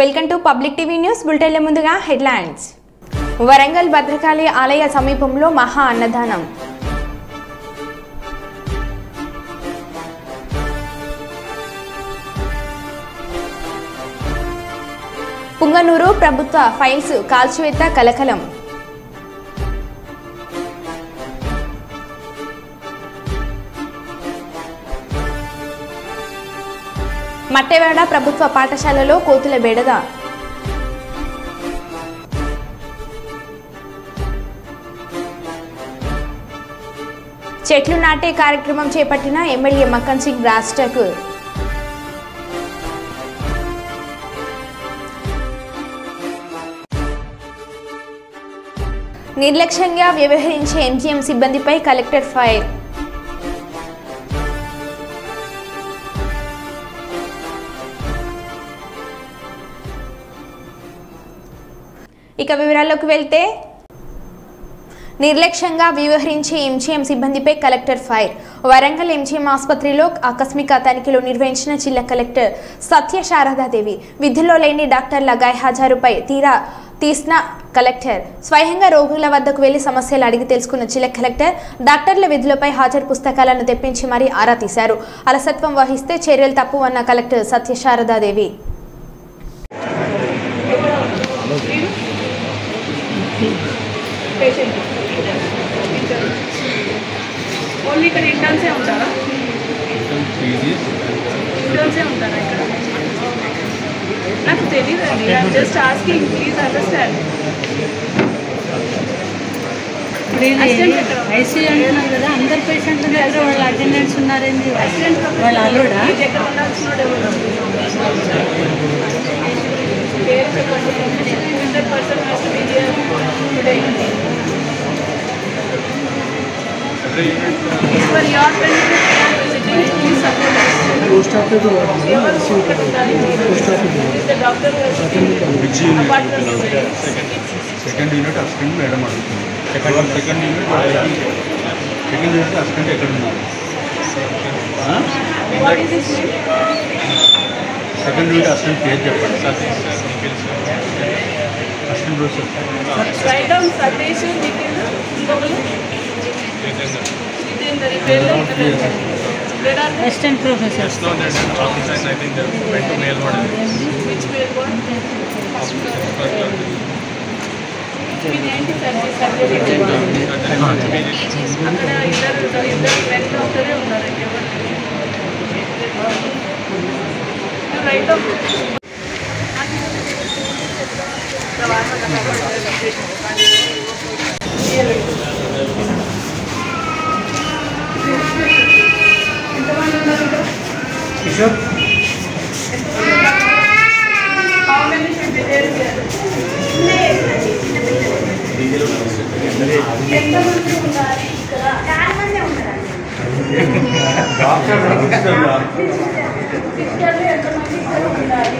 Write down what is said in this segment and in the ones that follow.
Welcome to public TV news బులెటిన్ల ముందుగా headlines. Warangal Bhadrakali ఆలయ సమీపంలో మహా అన్నదానం. పుంగనూరు ప్రభుత్వ ఫైల్స్ కాల్చివేత కలకలం. మట్టెవాడ ప్రభుత్వ పాఠశాలలో కోతుల బెడద. చెట్లు నాటే కార్యక్రమం చేపట్టిన ఎమ్మెల్యే మక్కన్ సింగ్ రాజ్ ఠాకూర్. నిర్లక్ష్యంగా వ్యవహరించే ఎంజీఎం సిబ్బందిపై కలెక్టర్ ఫైర్. ఇక వివరాల్లోకి వెళ్తే, నిర్లక్ష్యంగా వ్యవహరించే ఎంజీఎం సిబ్బందిపై కలెక్టర్ ఫైర్. వరంగల్ ఎంజీఎం ఆసుపత్రిలో ఆకస్మిక తనిఖీలు నిర్వహించిన జిల్లా కలెక్టర్ సత్య శారదాదేవి. విధుల్లో లేని డాక్టర్ల గైర్హాజరుపై తీసిన కలెక్టర్ స్వయంగా రోగుల వద్దకు వెళ్లి సమస్యలు అడిగి తెలుసుకున్న జిల్లా కలెక్టర్ డాక్టర్ల విధులపై హాజరు పుస్తకాలను తెప్పించి మరీ ఆరా తీశారు. అలసత్వం వహిస్తే చర్యలు తప్పు అన్న కలెక్టర్ సత్య శారదాదేవి. ఓన్లీ ఇక్కడ ఇంటర్న్సే ఉంటారా? ఇంటర్న్సే ఉంటారా ఇక్కడ? నాకు తెలియదండి. I'm just asking, please understand. ICU అంటున్నారు కదా, అందరు పేషెంట్ల దగ్గర వాళ్ళ అటెండెన్స్ ఉన్నారండి. వాళ్ళ అల్లుడా దగ్గర ఉండాల్సినోడు ఎవరు? పేరు చెప్పండి. 100% must be here today. For your benefit, I am visiting. Please support us. Post office is the doctor who is sitting apart from the second unit assistant madam adugutundi. Second unit assistant ekkada unnaru? What is his name? Second unit assistant పేరు చెప్పండి. assistant professor. Write down Satish, Nikhil, ఇంకొకరు జితేందర్. ఈ పేర్లు assistant professor. No, there's an office and I think they went to mail order. which mail board? మీదేంటి subject? అక్కడ ఇద్దరు men డాక్టరే ఉన్నారు. Right down. Kishore How many should be there here? ఎంతమంది ఉన్నారు ఇక్కడ? చాలా మంది ఉన్నారండి. సిస్టర్లు ఎంతమంది ఇక్కడ ఉండాలి?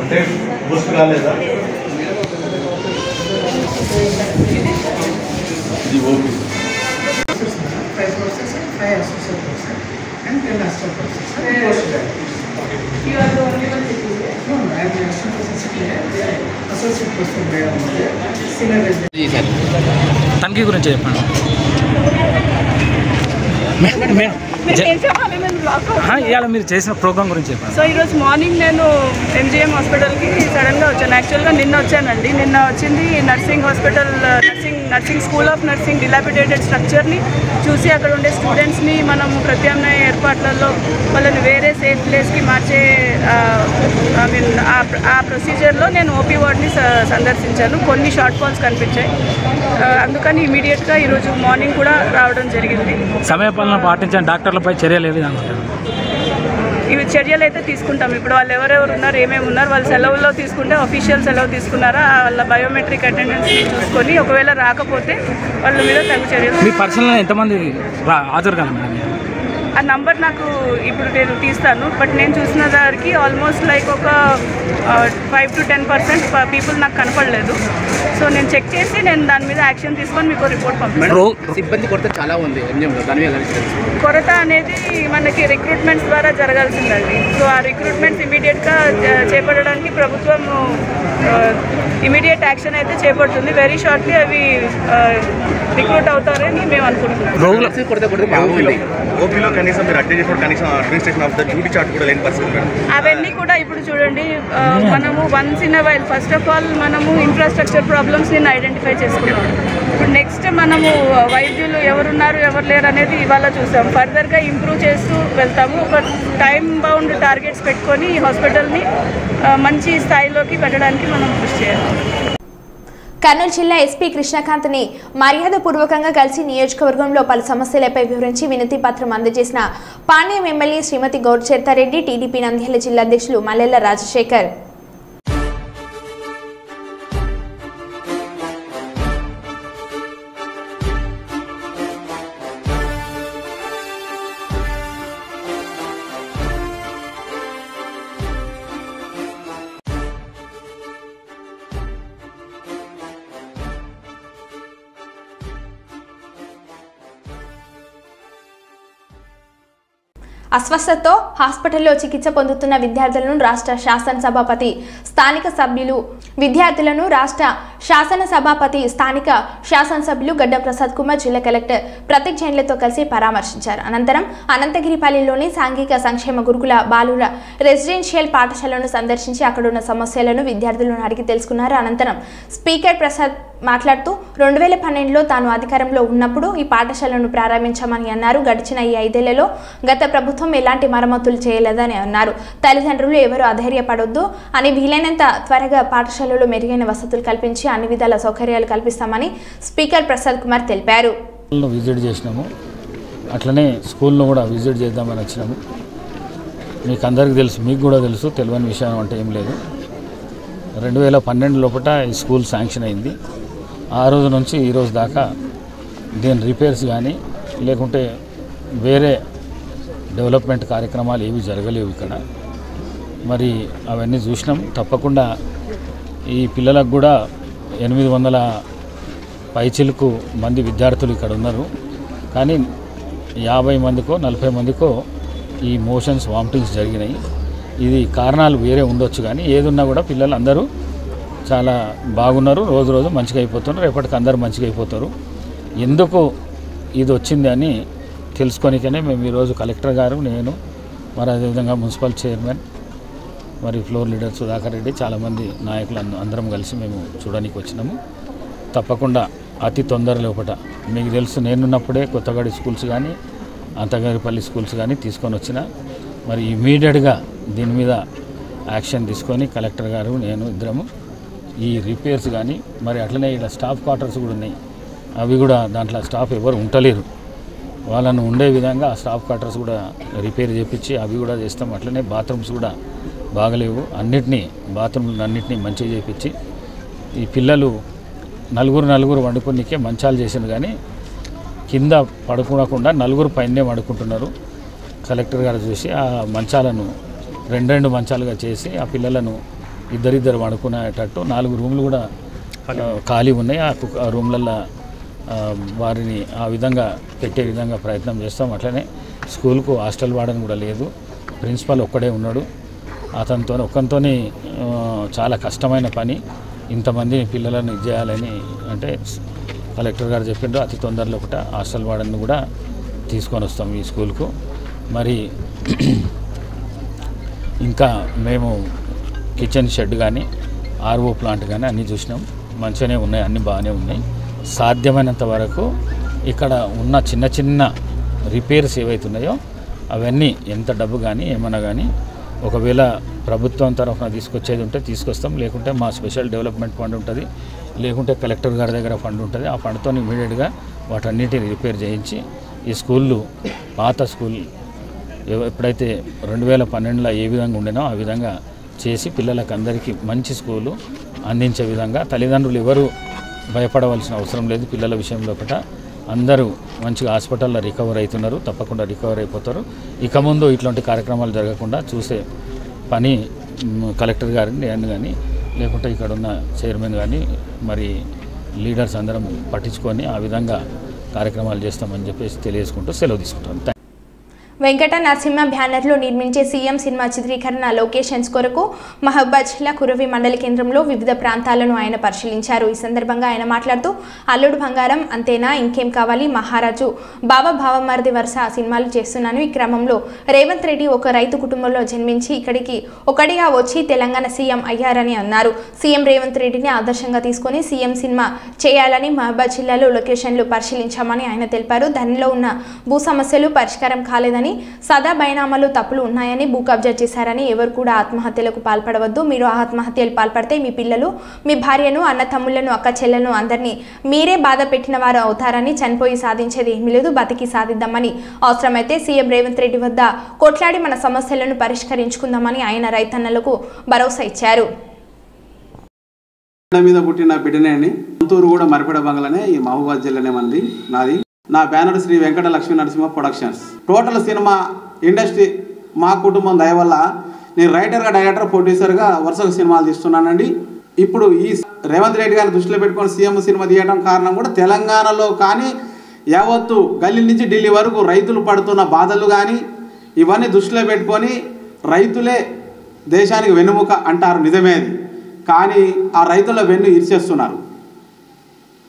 అంటే బూస్ట్ రాలేదా? ఇది OP 5 processors, 5 associate processors, and 10 assistant processors. You are the only one sitting here. No, I am the assistant processor here. They are associate processor madam, senior resident. తనిఖీ గురించి చెప్పండి. మీరు ఏం చెప్పాలి? నేను బ్లాక్ ఇవాళ మీరు చేసిన ప్రోగ్రామ్ గురించి చెప్పండి. సో ఈరోజు మార్నింగ్ నేను ఎంజీఎం హాస్పిటల్కి సడన్గా వచ్చాను. యాక్చువల్గా నిన్న వచ్చానండి. నిన్న వచ్చింది nursing hospital, nursing school of nursing dilapidated స్ట్రక్చర్ని చూసి అక్కడ ఉండే స్టూడెంట్స్ని మనము ప్రత్యామ్నాయ ఏర్పాట్లలో వాళ్ళని వేరే సేఫ్ ప్లేస్కి మార్చే ఆ ప్రొసీజర్లో నేను ఓపీ వార్డ్ని సందర్శించాను. కొన్ని షార్ట్ ఫాల్స్ కనిపించాయి. అందుకని ఇమీడియట్గా ఈరోజు మార్నింగ్ కూడా రావడం జరిగింది. సమయపాలన పాటించిన డాక్టర్లపై చర్యలు ఏ విధంగా ఉంటాయి? ఇవి చర్యలు అయితే తీసుకుంటాం. ఇప్పుడు వాళ్ళు ఎవరెవరు ఉన్నారు, ఏమేమి ఉన్నారు, వాళ్ళు సెలవుల్లో తీసుకుంటే అఫీషియల్ సెలవు తీసుకున్నారా, వాళ్ళ బయోమెట్రిక్ అటెండెన్స్ చూసుకొని ఒకవేళ రాకపోతే వాళ్ళ మీద తగు చర్యలు. మీ పర్సనల్ ఎంతమంది హాజరు కదా మేడం? ఆ నంబర్ నాకు ఇప్పుడు నేను తీస్తాను. బట్ నేను చూసిన దానికి ఆల్మోస్ట్ లైక్ ఒక 5 to 10% పీపుల్ నాకు కనపడలేదు. సో నేను చెక్ చేసి నేను దాని మీద యాక్షన్ తీసుకొని మీకు రిపోర్ట్ పంపిస్తాను. సిబ్బంది కొరత చాలా ఉంది. కొరత అనేది మనకి రిక్రూట్మెంట్స్ ద్వారా జరగాల్సిందండి. సో ఆ రిక్రూట్మెంట్స్ ఇమీడియట్గా చేపట్టడానికి ప్రభుత్వం ఇమీడియట్ యాక్షన్ అయితే చేపడుతుంది. వెరీ షార్ట్లీ అవి రిక్రూట్ అవుతారని మేము అనుకుంటున్నాం. అవన్నీ కూడా ఇప్పుడు చూడండి, మనము once in a while first of all మనము ఇన్ఫ్రాస్ట్రక్చర్ ప్రాబ్లమ్స్ని ఐడెంటిఫై చేసుకున్నాం. ఇప్పుడు నెక్స్ట్ మనము వైద్యులు ఎవరున్నారు ఎవరు లేరు అనేది ఇవాళ చూసాం. ఫర్దర్గా ఇంప్రూవ్ చేస్తూ వెళ్తాము. ఒక టైం బౌండ్ టార్గెట్స్ పెట్టుకొని ఈ హాస్పిటల్ని మంచి స్థాయిలోకి పెట్టడానికి మనం కృషి చేయాలి. కర్నూలు జిల్లా ఎస్పీ కృష్ణకాంత్ని మర్యాదపూర్వకంగా కలిసి నియోజకవర్గంలో పలు సమస్యలపై వివరించి వినతి పత్రం అందజేసిన పాణ్యం ఎమ్మెల్యే శ్రీమతి గౌరచరితారెడ్డి, టీడీపీ నంద్యాల జిల్లా అధ్యక్షులు మల్లెల రాజశేఖర్. అస్వస్థతతో హాస్పిటల్లో చికిత్స పొందుతున్న విద్యార్థులను రాష్ట్ర శాసనసభాపతి స్థానిక శాసనసభ్యులు గడ్డం ప్రసాద్ కుమార్, జిల్లా కలెక్టర్ ప్రతీక్ జైన్లతో కలిసి పరామర్శించారు. అనంతరం అనంతగిరిపల్లిలోని సాంఘిక సంక్షేమ గురుకుల బాలుర రెసిడెన్షియల్ పాఠశాలను సందర్శించి అక్కడున్న సమస్యలను విద్యార్థులను అడిగి తెలుసుకున్నారు. అనంతరం స్పీకర్ ప్రసాద్ మాట్లాడుతూ 2012లో తాను అధికారంలో ఉన్నప్పుడు ఈ పాఠశాలను ప్రారంభించామని అన్నారు. గడిచిన ఈ 5 ఏళ్లలో గత ప్రభుత్వం ఎలాంటి మరమ్మతులు చేయలేదని అన్నారు. తల్లిదండ్రులు ఎవరు అధైర్యపడొద్దు అని వీలైనంత త్వరగా పాఠశాలలో మెరుగైన వసతులు కల్పించి అన్ని విధాల సౌకర్యాలు కల్పిస్తామని స్పీకర్ ప్రసాద్ కుమార్ తెలిపారు. విజిట్ చేసినాము, అట్లనే స్కూల్లో కూడా విజిట్ చేద్దామని వచ్చినాము. మీకు అందరికీ తెలుసు, మీకు కూడా తెలుసు, తెలియని విషయం అంటే ఏం లేదు. 2012 లోపల ఈ స్కూల్ శాంక్షన్ అయింది. ఆ రోజు నుంచి ఈ రోజు దాకా దీని రిపేర్స్ కానీ లేకుంటే వేరే డెవలప్మెంట్ కార్యక్రమాలు ఏవి జరగలేవు ఇక్కడ. మరి అవన్నీ చూసినాం. తప్పకుండా ఈ పిల్లలకు కూడా 800 పైచిలకు మంది విద్యార్థులు ఇక్కడ ఉన్నారు. కానీ 50 మందికో 40 మందికో ఈ మోషన్స్ వామిటింగ్స్ జరిగినాయి. ఇది కారణాలు వేరే ఉండొచ్చు, కానీ ఏదున్నా కూడా పిల్లలు అందరూ చాలా బాగున్నారు. రోజు రోజు మంచిగా అయిపోతున్నారు. రేపటికి అందరూ మంచిగా అయిపోతారు. ఎందుకు ఇది వచ్చింది అని తెలుసుకొనికనే మేము ఈరోజు కలెక్టర్ గారు, నేను, మరి అదేవిధంగా మున్సిపల్ చైర్మన్, మరి ఫ్లోర్ లీడర్ సుధాకర్ రెడ్డి, చాలామంది నాయకులు అందరం కలిసి మేము చూడడానికి వచ్చినాము. తప్పకుండా అతి తొందర లోపల మీకు తెలుసు, నేనున్నప్పుడే కొత్తగడి స్కూల్స్ కానీ అంతగారిపల్లి స్కూల్స్ కానీ తీసుకొని వచ్చిన. మరి ఇమీడియట్గా దీని మీద యాక్షన్ తీసుకొని కలెక్టర్ గారు, నేను ఇద్దరము ఈ రిపేర్స్ కానీ, మరి అట్లనే ఇలా స్టాఫ్ క్వార్టర్స్ కూడా ఉన్నాయి. అవి కూడా దాంట్లో స్టాఫ్ ఎవరు ఉండలేరు, వాళ్ళను ఉండే విధంగా ఆ స్టాఫ్ క్వార్టర్స్ కూడా రిపేర్ చేయించి అవి కూడా చేస్తాం. అట్లనే బాత్రూమ్స్ కూడా బాగలేవు, బాత్రూమ్లు అన్నింటినీ మంచిగా చేయించి ఈ పిల్లలు నలుగురు వండుకునికే మంచాలు చేసింది, కానీ కింద పడుకోకుండా 4 పైనే వండుకుంటున్నారు. కలెక్టర్ గారు చూసి ఆ మంచాలను 2 మంచాలుగా చేసి ఆ పిల్లలను ఇద్దరిద్దరు వండుకునేటట్టు 4 రూములు కూడా ఖాళీ ఉన్నాయి. ఆ రూమ్లలో వారిని ఆ విధంగా పెట్టే విధంగా ప్రయత్నం చేస్తాం. అట్లనే స్కూల్కు హాస్టల్ వార్డెన్ కూడా లేదు, ప్రిన్సిపల్ ఒక్కడే ఉన్నాడు. ఒక్కంతో చాలా కష్టమైన పని. ఇంతమంది పిల్లలను ఇది చేయాలని అంటే కలెక్టర్ గారు చెప్పిండ్రు. అతి తొందరలో ఒకట హాస్టల్ వార్డెన్ కూడా తీసుకొని వస్తాం ఈ స్కూల్కు. మరి ఇంకా మేము కిచెన్ షెడ్ కానీ ఆర్ఓ ప్లాంట్ కానీ అన్నీ చూసినాం, మంచిగానే ఉన్నాయి, అన్నీ బాగానే ఉన్నాయి. సాధ్యమైనంత వరకు ఇక్కడ ఉన్న చిన్న రిపేర్స్ ఏవైతున్నాయో అవన్నీ ఎంత డబ్బు కానీ ఏమన్నా కానీ ఒకవేళ ప్రభుత్వం తరఫున తీసుకొచ్చేది ఉంటే తీసుకొస్తాం, లేకుంటే మా స్పెషల్ డెవలప్మెంట్ ఫండ్ ఉంటుంది, లేకుంటే కలెక్టర్ గారి దగ్గర ఫండ్ ఉంటుంది. ఆ ఫండ్తో ఇమీడియట్గా వాటన్నిటిని రిపేర్ చేయించి ఈ స్కూళ్ళు పాత స్కూల్ ఎప్పుడైతే 2012లో ఏ విధంగా ఉండేనో ఆ విధంగా చేసి పిల్లలకు అందరికీ మంచి స్కూలు అందించే విధంగా తల్లిదండ్రులు ఎవరు భయపడవలసిన అవసరం లేదు. పిల్లల విషయంలో ఒకట అందరూ మంచిగా హాస్పిటల్లో రికవర్ అవుతున్నారు, తప్పకుండా రికవర్ అయిపోతారు. ఇక ముందు ఇట్లాంటి కార్యక్రమాలు జరగకుండా చూసే పని కలెక్టర్ గారిని నేను కానీ లేకుంటే ఇక్కడ ఉన్న చైర్మన్ కానీ మరి లీడర్స్ అందరం పట్టించుకొని ఆ విధంగా కార్యక్రమాలు చేస్తామని చెప్పేసి తెలియజేసుకుంటూ సెలవు తీసుకుంటాను. వెంకట నరసింహ బ్యానర్లో నిర్మించే సీఎం సినిమా చిత్రీకరణ లొకేషన్స్ కొరకు మహబాద్ జిల్లా కురవి మండల కేంద్రంలో వివిధ ప్రాంతాలను ఆయన పరిశీలించారు. ఈ సందర్భంగా ఆయన మాట్లాడుతూ అల్లుడు బంగారం, అంతేనా, ఇంకేం కావాలి, మహారాజు, బాబా భావమరిది వరుస సినిమాలు చేస్తున్నాను. ఈ క్రమంలో రేవంత్ రెడ్డి ఒక రైతు కుటుంబంలో జన్మించి ఇక్కడికి ఒకటిగా వచ్చి తెలంగాణ సీఎం అయ్యారని అన్నారు. సీఎం రేవంత్ రెడ్డిని ఆదర్శంగా తీసుకొని సీఎం సినిమా చేయాలని మహబాద్ జిల్లాలో లొకేషన్లు పరిశీలించామని ఆయన తెలిపారు. దానిలో ఉన్న భూ సమస్యలు పరిష్కారం కాలేదని, సదా బైనామాలు తప్పులు ఉన్నాయని, భూ కబ్జా చేశారని, ఎవరు కూడా ఆత్మహత్యలకు పాల్పడవద్దు, మీరు ఆత్మహత్యలు పాల్పడితే మీ పిల్లలు, మీ భార్యను, అన్న తమ్ముళ్లను, అక్క చెల్లెలను అందరినీ మీరే బాధ పెట్టిన వారు అవుతారని, చనిపోయి సాధించేది ఏమీ లేదు, బతికి సాధిద్దామని, అవసరమైతే సీఎం రేవంత్ రెడ్డి వద్ద కొట్లాడి మన సమస్యలను పరిష్కరించుకుందామని ఆయన రైతన్నలకు భరోసా ఇచ్చారు. మీద పుట్టిన బిడ్డనే సొంతూరు కూడా మరిపడ బంగ్లానే ఈ మహబూబాద్ జిల్లానే మంది నాది. నా banner Sri Venkata Lakshmi Narasimha productions. Total cinema industry మా కుటుంబం దయ వల్ల నేను రైటర్గా, డైరెక్టర్, ప్రొడ్యూసర్గా వరుసగా సినిమాలు తీస్తున్నానండి. ఇప్పుడు ఈ రేవంత్ రెడ్డి గారిని దృష్టిలో పెట్టుకొని సీఎం సినిమా తీయడం కారణం కూడా తెలంగాణలో కానీ యావత్తు గల్లీ నుంచి ఢిల్లీ వరకు రైతులు పడుతున్న బాధలు కానీ ఇవన్నీ దృష్టిలో పెట్టుకొని రైతులే దేశానికి వెన్నుముక అంటారు, నిజమేది. కానీ ఆ రైతుల వెన్ను ఇరిచేస్తున్నారు.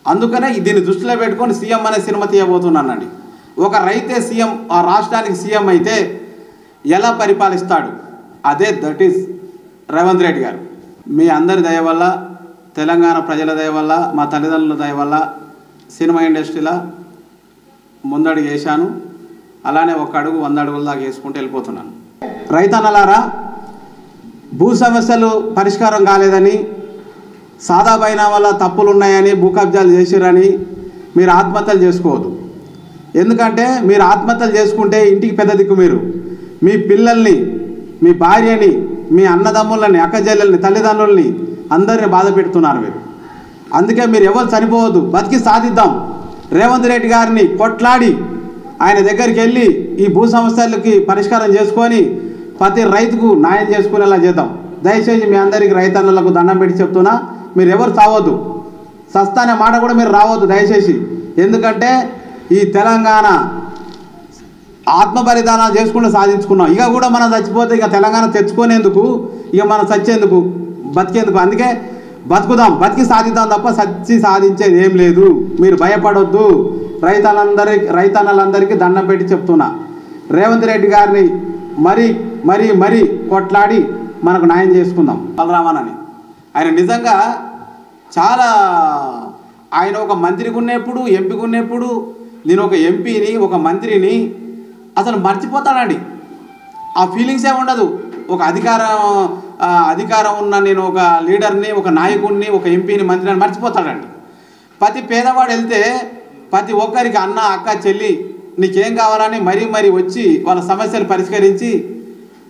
అందుకనే దీన్ని దృష్టిలో పెట్టుకొని సీఎం అనే సినిమా తీయబోతున్నానండి. ఒక రైతే సీఎం, ఆ రాష్ట్రానికి సీఎం అయితే ఎలా పరిపాలిస్తాడు, అదే దట్ ఈస్ రేవంత్ రెడ్డి గారు. మీ అందరి దయ వల్ల, తెలంగాణ ప్రజల దయ వల్ల, మా తల్లిదండ్రుల దయ వల్ల సినిమా ఇండస్ట్రీలో ముందడుగు వేశాను. అలానే ఒక అడుగు 100 అడుగుల దాకా వేసుకుంటూ వెళ్ళిపోతున్నాను. రైతన్నలారా, భూ సమస్యలు పరిష్కారం కాలేదని, సాదా బైనామాల తప్పులు ఉన్నాయని, భూ కబ్జాలు చేసిరని మీరు ఆత్మహత్యలు చేసుకోవద్దు. ఎందుకంటే మీరు ఆత్మహత్యలు చేసుకుంటే ఇంటికి పెద్ద దిక్కు. మీరు మీ పిల్లల్ని, మీ భార్యని, మీ అన్నదమ్ములని, అక్కజెల్లెల్ని, తల్లిదండ్రుల్ని అందరిని బాధ పెడుతున్నారు మీరు. అందుకే మీరు ఎవరు చనిపోవద్దు, బతికి సాధిద్దాం. రేవంత్ రెడ్డి గారిని కొట్లాడి ఆయన దగ్గరికి వెళ్ళి ఈ భూ సమస్యలకి పరిష్కారం చేసుకొని ప్రతి రైతుకు న్యాయం చేసుకునేలా చేద్దాం. దయచేసి మీ అందరికీ రైతన్నలకు దండం పెట్టి చెప్తున్నా, మీరు ఎవరు చావద్దు, సస్తా అనే మాట కూడా మీరు రావద్దు దయచేసి. ఎందుకంటే ఈ తెలంగాణ ఆత్మ బలిదానాలు చేసుకుంటూ సాధించుకున్నాం. ఇక కూడా మనం చచ్చిపోతే ఇక తెలంగాణ తెచ్చుకునేందుకు, ఇక మనం చచ్చేందుకు, బతికేందుకు. అందుకే బతికి సాధిద్దాం తప్ప సచ్చి సాధించేది ఏం లేదు. మీరు భయపడొద్దు. రైతన్నలందరికీ దండం పెట్టి చెప్తున్నా, రేవంత్ రెడ్డి గారిని మరీ కొట్లాడి మనకు న్యాయం చేసుకుందాం. బలరామన్ ఆయన నిజంగా చాలా, ఆయన ఒక మంత్రికి ఉన్నప్పుడు, ఎంపీకి ఉన్నప్పుడు, నేను ఒక ఎంపీని, ఒక మంత్రిని అసలు మర్చిపోతానండి. ఆ ఫీలింగ్సే ఉండదు. ఒక అధికారం ఉన్న నేను ఒక లీడర్ని, ఒక నాయకుడిని, ఒక ఎంపీని, మంత్రిని మర్చిపోతాడండి. ప్రతి పేదవాడు వెళ్తే ప్రతి ఒక్కరికి అన్న, అక్క, చెల్లి నీకేం కావాలని మరీ వచ్చి వాళ్ళ సమస్యలు పరిష్కరించి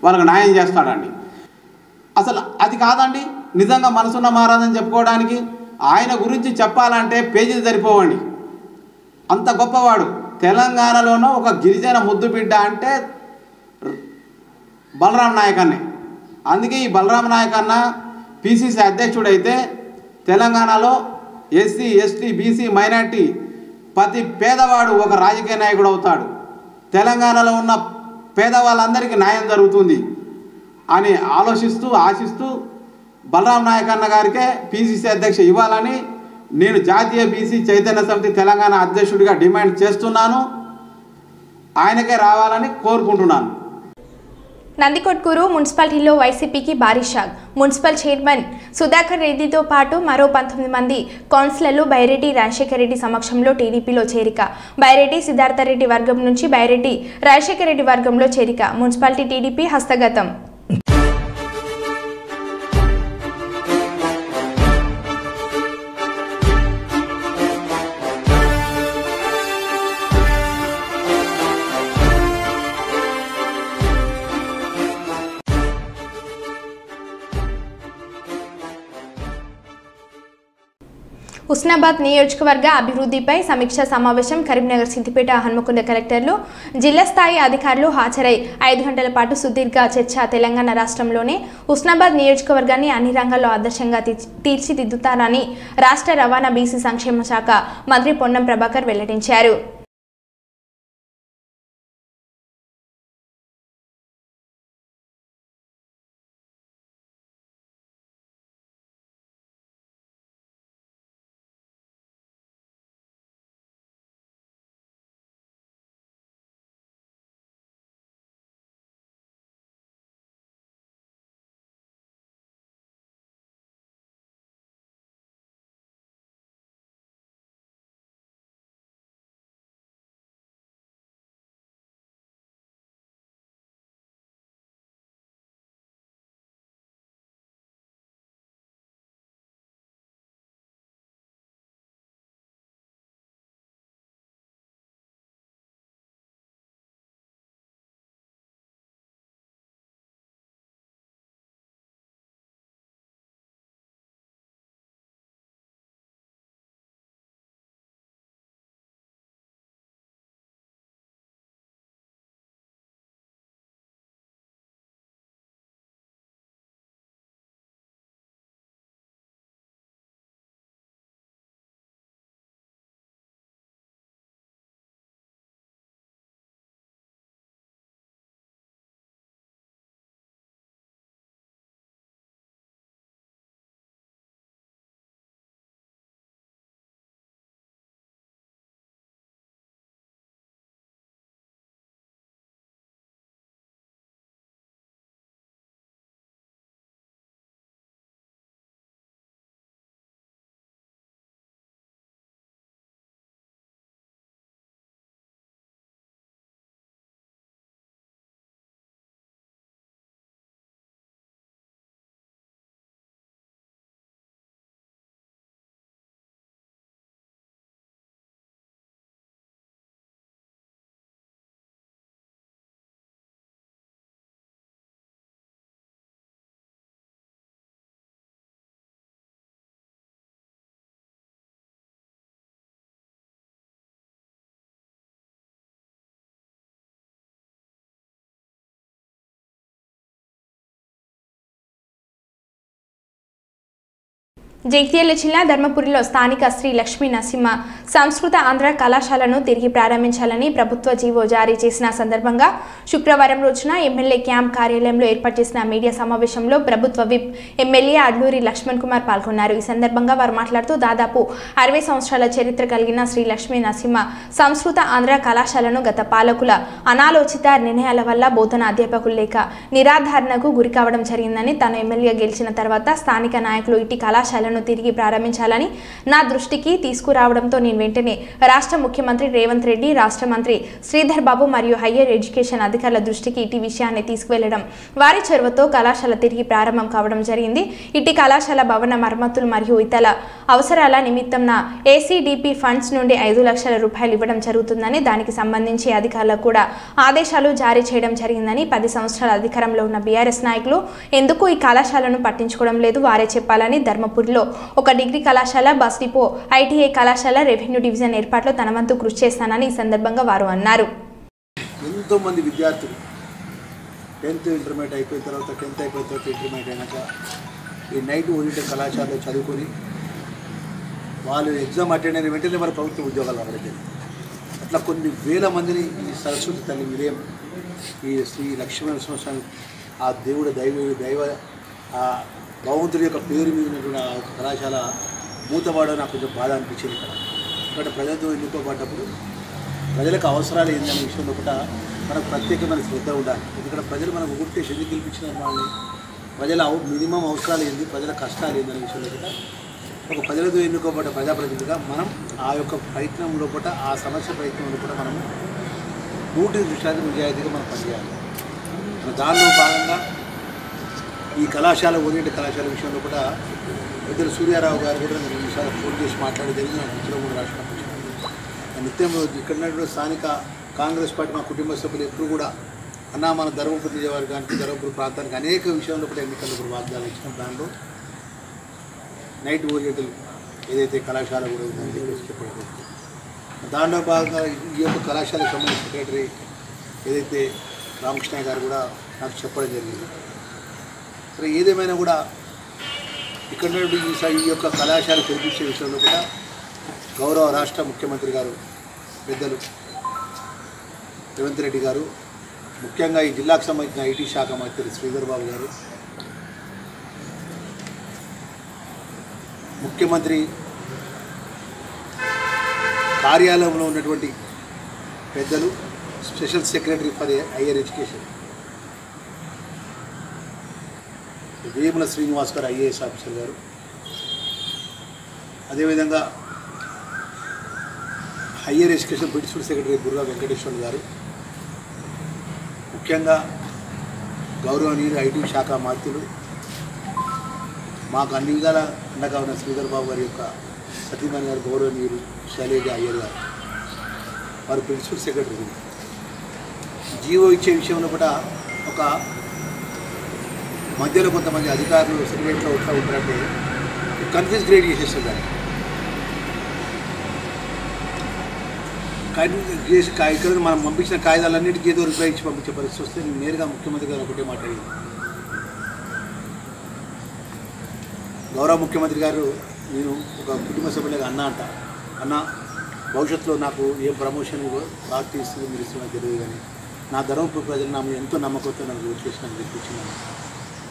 వాళ్ళకు న్యాయం చేస్తాడండి. అసలు అది కాదండి నిజంగా మనసున్న మహారాజని చెప్పుకోవడానికి. ఆయన గురించి చెప్పాలంటే పేజీలు సరిపోవండి, అంత గొప్పవాడు. తెలంగాణలోనూ ఒక గిరిజన ముద్దు బిడ్డ అంటే బలరాం నాయక్ అన్నే. అందుకే ఈ బలరాం నాయక్ అన్న పిసిసి అధ్యక్షుడైతే తెలంగాణలో ఎస్సీ, ఎస్టీ, బీసీ, మైనార్టీ ప్రతి పేదవాడు ఒక రాజకీయ నాయకుడు అవుతాడు. తెలంగాణలో ఉన్న పేదవాళ్ళందరికీ న్యాయం జరుగుతుంది అని ఆశిస్తూ బలరాం నాయక్ అన్న గారికే పిసిసి అధ్యక్ష ఇవ్వాలని నేను జాతీయ బీసీ చైతన్య సమితి తెలంగాణ అధ్యక్షుడిగా డిమాండ్ చేస్తున్నాను. ఆయనకే రావాలని కోరుకుంటున్నాను. నందికొట్కూరు మున్సిపాలిటీలో వైసీపీకి భారీ షాక్. మున్సిపల్ చైర్మన్ సుధాకర్ రెడ్డితో పాటు మరో 19 మంది కౌన్సిలర్లు బైరెడ్డి రాజశేఖర్ రెడ్డి సమక్షంలో టీడీపీలో చేరిక. బైరెడ్డి సిద్ధార్థరెడ్డి వర్గం నుంచి బైరెడ్డి రాజశేఖర్ రెడ్డి వర్గంలో చేరిక. మున్సిపాలిటీ టీడీపీ హస్తగతం. హుస్నాబాద్ నియోజకవర్గ అభివృద్ధిపై సమీక్షా సమావేశం కరీంనగర్ సిద్దిపేట హన్మకొండ కలెక్టర్లు జిల్లా స్థాయి అధికారులు హాజరై 5 గంటల పాటు సుదీర్ఘ చర్చ. తెలంగాణ రాష్ట్రంలోనే హుస్నాబాద్ నియోజకవర్గాన్ని అన్ని రంగాల్లో ఆదర్శంగా తీర్చిదిద్దుతారని రాష్ట్ర రవాణా బీసీ సంక్షేమ శాఖ మంత్రి పొన్నం ప్రభాకర్ వెల్లడించారు. జగిత్యాల జిల్లా ధర్మపురిలో స్థానిక శ్రీ లక్ష్మీ నరసింహ సంస్కృత ఆంధ్ర కళాశాలను తిరిగి ప్రారంభించాలని ప్రభుత్వ జీవో జారీ చేసిన సందర్భంగా శుక్రవారం రోజున ఎమ్మెల్యే క్యాంప్ కార్యాలయంలో ఏర్పాటు చేసిన మీడియా సమావేశంలో ప్రభుత్వ విప్ ఎమ్మెల్యే అడ్లూరి లక్ష్మణ్ కుమార్ పాల్గొన్నారు. ఈ సందర్భంగా వారు మాట్లాడుతూ దాదాపు 60 సంవత్సరాల చరిత్ర కలిగిన శ్రీ లక్ష్మీ నరసింహ సంస్కృత ఆంధ్ర కళాశాలను గత పాలకుల అనాలోచిత నిర్ణయాల వల్ల బోధన అధ్యాపకులు లేక నిరాధారణకు గురి కావడం జరిగిందని, తాను ఎమ్మెల్యే గెలిచిన తర్వాత స్థానిక నాయకులు ఇటు కళాశాలను తిరిగి ప్రారంభించాలని నా దృష్టికి తీసుకురావడంతో నేను వెంటనే రాష్ట్ర ముఖ్యమంత్రి రేవంత్ రెడ్డి, రాష్ట్ర మంత్రి శ్రీధర్ బాబు మరియు హయ్యర్ ఎడ్యుకేషన్ అధికారుల దృష్టికి ఇటు విషయాన్ని తీసుకువెళ్లడం, వారి చొరవతో కళాశాల తిరిగి ప్రారంభం కావడం జరిగింది. ఇటు కళాశాల భవన మరమ్మతులు మరియు ఇతర అవసరాల నిమిత్తం నా ఏసీడీపీ ఫండ్స్ నుండి 5 లక్షల రూపాయలు ఇవ్వడం జరుగుతుందని, దానికి సంబంధించి అధికారులకు కూడా ఆదేశాలు జారీ చేయడం జరిగిందని, 10 సంవత్సరాల అధికారంలో ఉన్న బీఆర్ఎస్ నాయకులు ఎందుకు ఈ కళాశాలను పట్టించుకోవడం లేదు, వారే చెప్పాలని, ధర్మపురిలో ఒక డిగ్రీ కళాశాల, బస్ డిపో, ఐటీఐ కళాశాల, రెవెన్యూ డివిజన్ ఏర్పాట్లో తన వంతు కృషి చేస్తానని ఈ సందర్భంగా వారు అన్నారు. ఎంతో మంది విద్యార్థులు 10th ఇంటర్మీడియట్ అయిపోయిన తర్వాత 10th అయిపోయిన తర్వాత ఇంటర్మీడియట్ అయినాక ఈ నైట్ ఓరియంటెడ్ కళాశాలలో చదువుకొని వాళ్ళు ఎగ్జామ్ అటెండ్ అయిన వెంటనే వారు ప్రభుత్వ ఉద్యోగాలు రావడం. అట్లా కొన్ని వేల మందిని ఈ సరస్వతి తల్లి నిలయం, ఈ శ్రీ లక్ష్మీ నరసింహస్వామి ఆ దేవుడు దైవ ఆ భగవంతుడి యొక్క పేరు మీద ఉన్నటువంటి ఆ యొక్క కళాశాల మూతవాడో నాకు కొంచెం బాధ అనిపించింది. ఇక్కడ ప్రజలతో ఎన్నుకోబడ్డప్పుడు ప్రజలకు అవసరాలు ఏందనే విషయంలో కూడా మనకు ప్రత్యేకమైన శ్రద్ధ ఉండాలి. ఎందుకంటే ప్రజలు మనకు ఒకటే ఎందుకు గెలిపించిన వాళ్ళని, ప్రజల మినిమం అవసరాలు ఏంది, ప్రజల కష్టాలు ఏందనే విషయంలో కూడా ఒక ప్రజలతో ఎన్నుకోబడ్డ ప్రజాప్రతినిధిగా మనం ఆ యొక్క ప్రయత్నంలో కూడా ఆ సమస్య ప్రయత్నంలో కూడా మనం 100% నిజాయితీగా మనం పనిచేయాలి. దానిలో భాగంగా ఈ కళాశాల ఓరియంటెడ్ కళాశాల విషయంలో కూడా పెద్దలు సూర్యారావు గారు కూడా 2 నిమిషాలు ఫోన్ చేసి మాట్లాడి జరిగిన మిత్రులు కూడా రాష్ట్రం నిత్యం ఇక్కడ ఉన్నటువంటి స్థానిక కాంగ్రెస్ పార్టీ మా కుటుంబ సభ్యులు ఎప్పుడు కూడా అన్నా మన ధర్మపురి నియోజకవర్గానికి, ధర్మపురి ప్రాంతానికి అనేక విషయంలో కూడా ఎన్నికల్లో కూడా వాగ్దానాలు ఇచ్చిన దాంట్లో నైట్ ఓరియంటల్ ఏదైతే కళాశాల కూడా ఉందని చెప్పేసి చెప్పడం. దాంట్లో భాగంగా ఈ యొక్క కళాశాలకు సంబంధించిన సెక్రటరీ ఏదైతే రామకృష్ణ గారు కూడా నాకు చెప్పడం జరిగింది. సరే ఏదేమైనా కూడా ఇక్కడ ఈ యొక్క కళాశాల తెరిపించే విషయంలో కూడా గౌరవ రాష్ట్ర ముఖ్యమంత్రి గారు పెద్దలు రేవంత్ రెడ్డి గారు, ముఖ్యంగా ఈ జిల్లాకు సంబంధించిన ఐటీ శాఖ మంత్రి శ్రీధర్ బాబు గారు, ముఖ్యమంత్రి కార్యాలయంలో ఉన్నటువంటి పెద్దలు, special secretary for higher education Vemula Srinivas garu IAS officer garu, అదేవిధంగా higher education principal secretary Burra Venkateshwar garu, ముఖ్యంగా గౌరవనీయులు ఐటీ శాఖ మంత్రులు, మాకు అన్ని విధాల అండగా ఉన్న శ్రీధర్ బాబు గారి యొక్క సతీమణి గారు గౌరవనీయులు శైలేజ అయ్యర్ గారు, వారు ప్రిన్సిపల్ సెక్రటరీ. జీవో ఇచ్చే విషయంలో కూడా ఒక మధ్యలో కొంతమంది అధికారులు సెక్రటరీలో వస్తూ ఉంటారంటే కన్ఫ్యూజ్ క్రియేట్ చేసేస్తున్నారు. ఇక్కడ మనం పంపించిన కాగితాలన్నిటికీ ఏదో రిప్లై ఇచ్చి పంపించే పరిస్థితి వస్తే నేను నేరుగా ముఖ్యమంత్రి గారు ఒకటే మాట్లాడింది. గౌరవ ముఖ్యమంత్రి గారు, నేను ఒక కుటుంబ సభ్యులుగా అన్న భవిష్యత్తులో నాకు ఏ ప్రమోషన్ పార్టీ ఇస్తుంది మీరు ఇస్తున్నా తెలియదు, కానీ నా ధర్మపురి ప్రజలు నా మీద ఎంతో నమ్మకంతో నాకు ఓటు చేసినాను తెప్పించినాను.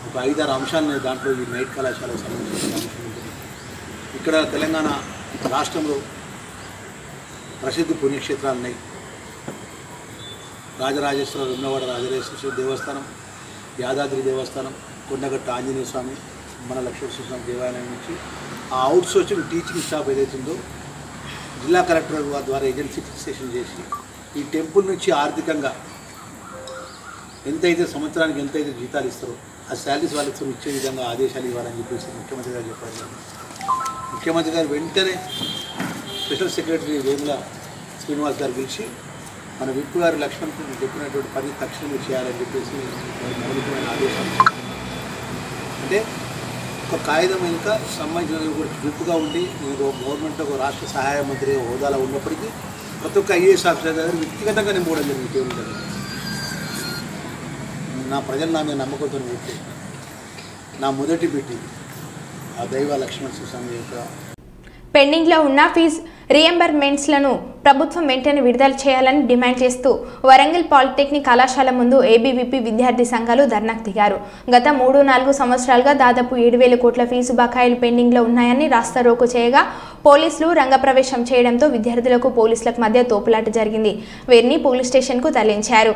ఒక 5-6 అంశాలను దాంట్లో ఈ నైట్ కళాశాలకు సంబంధించిన అంశం ఉంటుంది. ఇక్కడ తెలంగాణ రాష్ట్రంలో ప్రసిద్ధ పుణ్యక్షేత్రాలు ఉన్నాయి. రాజరాజేశ్వర వెన్నవాడ రాజరాజేశ్వర దేవస్థానం, యాదాద్రి దేవస్థానం, కొండగట్ట ఆంజనేయ స్వామి, మన లక్ష్మీనరసింహ స్వామి దేవాలయం నుంచి ఆ అవుట్సోర్సింగ్ టీచింగ్ స్టాఫ్ ఏదైతుందో జిల్లా కలెక్టర్ ద్వారా ఏజెన్సీ ఫిక్సేషన్ చేసి ఈ టెంపుల్ నుంచి ఆర్థికంగా ఎంతైతే సంవత్సరానికి ఎంతైతే జీతాలు ఇస్తారో ఆ శాలరీస్ వాళ్ళతో ఇచ్చే విధంగా ఆదేశాలు ఇవ్వాలని చెప్పేసి ముఖ్యమంత్రి గారు చెప్పారు. ముఖ్యమంత్రి గారు వెంటనే స్పెషల్ సెక్రటరీ వేముల శ్రీనివాస్ గారు పిలిచి మన విప్పు గారు లక్ష్మణ్ చెప్పినటువంటి పని తక్షణమే చేయాలని చెప్పేసి మౌలికమైన ఆదేశాలు. అంటే ఒక కాగితం ఇంకా సంబంధించిన కూడా గ్రూప్గా ఉండి నేను గవర్నమెంట్ ఒక రాష్ట్ర సహాయ మంత్రి హోదాలో ఉన్నప్పటికీ ప్రతి ఒక్క ఐఏఎస్ ఆఫీసర్ గారు వ్యక్తిగతంగా నేను పోవడం జరిగింది. టేబుల్ దగ్గర నా ప్రజలు నా మీద నమ్మకంతో పెట్టి నా మొదటి పెట్టి ఆ దైవ లక్ష్మణ స్వామి యొక్క పెండింగ్లో ఉన్న ఫీజు రియంబర్మెంట్స్లను ప్రభుత్వం వెంటనే విడుదల చేయాలని డిమాండ్ చేస్తూ వరంగల్ పాలిటెక్నిక్ కళాశాల ముందు ఏబీవీపీ విద్యార్థి సంఘాలు ధర్నాకు దిగారు. గత 3-4 సంవత్సరాలుగా దాదాపు 7,000 కోట్ల ఫీజు బకాయిలు పెండింగ్లో ఉన్నాయని రాస్తారోకో చేయగా పోలీసులు రంగప్రవేశం చేయడంతో విద్యార్థులకు పోలీసులకు మధ్య తోపులాట జరిగింది. వీరిని పోలీస్ స్టేషన్కు తరలించారు.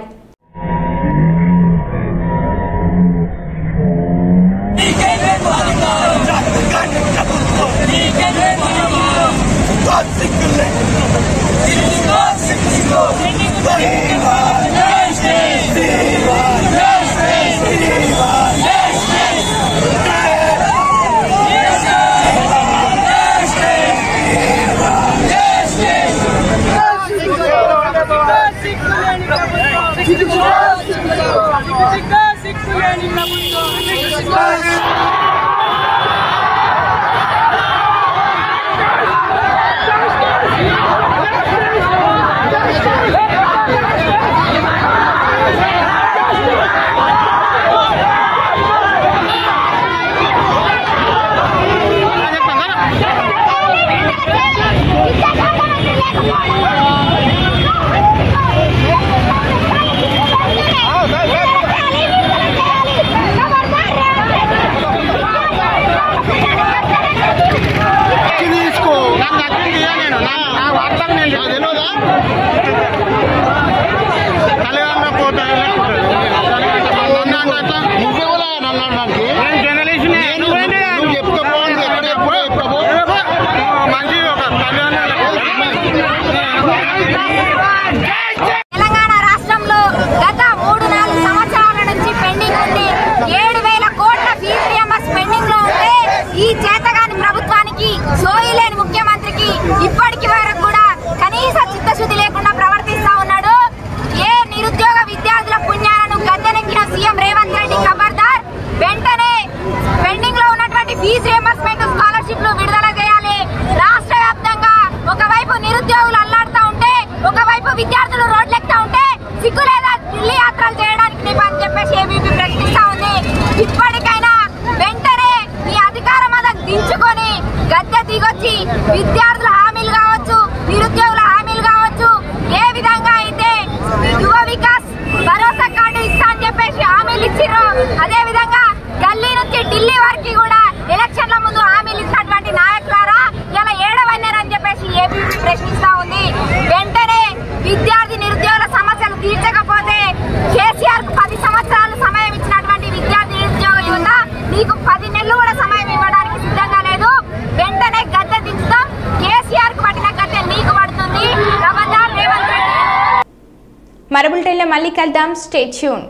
గద్దె దిగొచ్చి విద్యార్థుల హామీలు కావచ్చు, నిరుద్యోగుల హామీలు కావచ్చు, ఏ విధంగా అయితే యువ వికాస్ భరోసా కార్డు ఇస్తా అని చెప్పేసి హామీలు ఇచ్చిర్రు, అదే విధంగా గల్లీ నుంచి ఢిల్లీ వరకు కూడా ఎలక్షన్ల ముందు హామీలు ఇచ్చినటువంటి నాయకులారా ఇలా ఏడవన్నారని చెప్పేసి ఏపీ ప్రశ్నిస్తా ఉంది. వెంటనే విద్యార్థి నిరుద్యోగుల సమస్యలు తీర్చకపోతే కేసీఆర్ కు 10 సంవత్సరాలు సమయం ఇచ్చినటువంటి విద్యార్థి నిరుద్యోగ యువత నీకు 10 నెలలు కూడా సమయం ఇవ్వడానికి సిద్ధంగా లేదు. వెంటనే గద్దె దించుతాం. కేసీఆర్ కు పట్టిన గద్దె నీకు పడుతుంది. రేవంత్ రెడ్డి. మరో బులెటిన్లో మళ్ళీ కలుద్దాం. Stay tune.